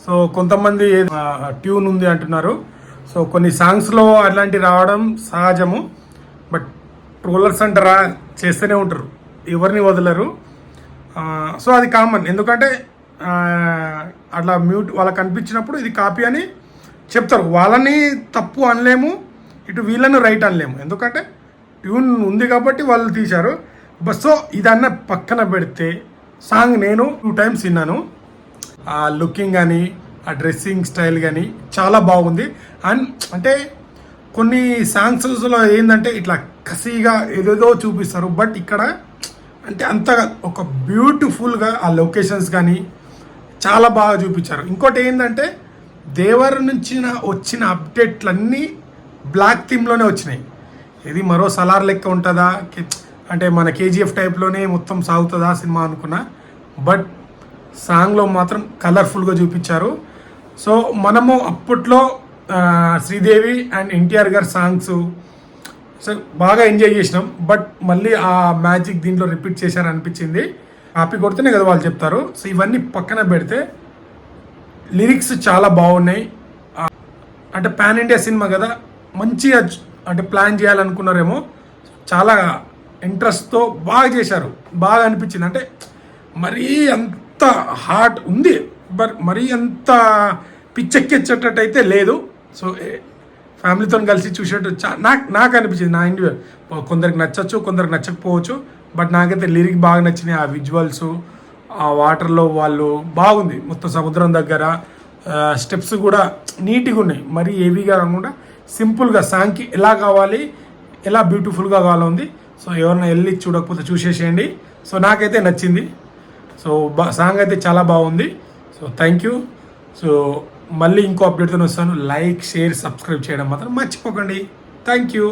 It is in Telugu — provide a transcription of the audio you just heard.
సో కొంతమంది ట్యూన్ ఉంది అంటున్నారు. సో కొన్ని సాంగ్స్లో అట్లాంటివి రావడం సహజము. బట్ ట్రోలర్స్ అంటారా చేస్తూనే ఉంటారు, ఎవరిని వదలరు. సో అది కామన్. ఎందుకంటే అట్లా మ్యూట్ వాళ్ళకి అనిపించినప్పుడు ఇది కాపీ అని చెప్తారు. వాళ్ళని తప్పు అనలేము, ఇటు వీళ్ళని రైట్ అనలేము. ఎందుకంటే ట్యూన్ ఉంది కాబట్టి వాళ్ళు తీశారు. బట్ సో ఇదన్న పక్కన పెడితే సాంగ్ నేను 2 times విన్నాను. ఆ లుకింగ్ కానీ ఆ డ్రెస్సింగ్ స్టైల్ కానీ చాలా బాగుంది. అండ్ అంటే కొన్ని సాంగ్స్లో ఏంటంటే ఇట్లా కసిగా ఏదేదో చూపిస్తారు. బట్ ఇక్కడ అంటే అంతగా ఒక బ్యూటిఫుల్గా ఆ లొకేషన్స్ కానీ చాలా బాగా చూపించారు. ఇంకోటి ఏంటంటే దేవర్ నుంచి వచ్చిన అప్డేట్లన్నీ బ్లాక్ థీమ్లోనే వచ్చినాయి. ఇది మరో సలార్ లెక్క ఉంటుందా అంటే మన కేజీఎఫ్ టైప్లోనే మొత్తం సాగుతుందా సినిమా అనుకున్నా. బట్ సాంగ్లో మాత్రం కలర్ఫుల్గా చూపించారు. సో మనము అప్పట్లో శ్రీదేవి అండ్ ఎన్టీఆర్ గారి సాంగ్స్ సో బాగా ఎంజాయ్ చేసినాం. బట్ మళ్ళీ ఆ మ్యాజిక్ దీంట్లో రిపీట్ చేశారనిపించింది. కాపీ కొడితేనే కదా వాళ్ళు చెప్తారు. సో ఇవన్నీ పక్కన పెడితే లిరిక్స్ చాలా బాగున్నాయి. అంటే పాన్ ఇండియా సినిమా కదా, మంచిగా అంటే ప్లాన్ చేయాలనుకున్నారేమో. చాలా ఇంట్రెస్ట్తో బాగా చేశారు, బాగా అనిపించింది. అంటే మరీ అంత హార్ట్ ఉంది, బట్ మరీ అంత పిచ్చెక్కిచ్చేటట్టు అయితే లేదు. సో ఫ్యామిలీతో కలిసి చూసేట్టు నాకు అనిపించింది. నా ఇండియా కొందరికి నచ్చచ్చు, కొందరికి నచ్చకపోవచ్చు. బట్ నాకైతే లిరిక్ బాగా నచ్చినాయి. ఆ విజువల్స్, ఆ వాటర్లో వాళ్ళు బాగుంది. మొత్తం సముద్రం దగ్గర స్టెప్స్ కూడా నీట్గా ఉన్నాయి. మరీ హెవీగా కాకుండా సింపుల్గా సాంగ్కి ఎలా కావాలి, ఎలా బ్యూటిఫుల్గా కావాలో ఉంది. సో ఎవరైనా వెళ్ళి చూడకపోతే చూసేసేయండి. సో నాకైతే నచ్చింది. సో సాంగ్ అయితే చాలా బాగుంది. So thank you. సో మళ్ళీ ఇంకో అప్డేట్తో వస్తాను. లైక్, షేర్, సబ్స్క్రైబ్ చేయడం మాత్రం మర్చిపోకండి. Thank you.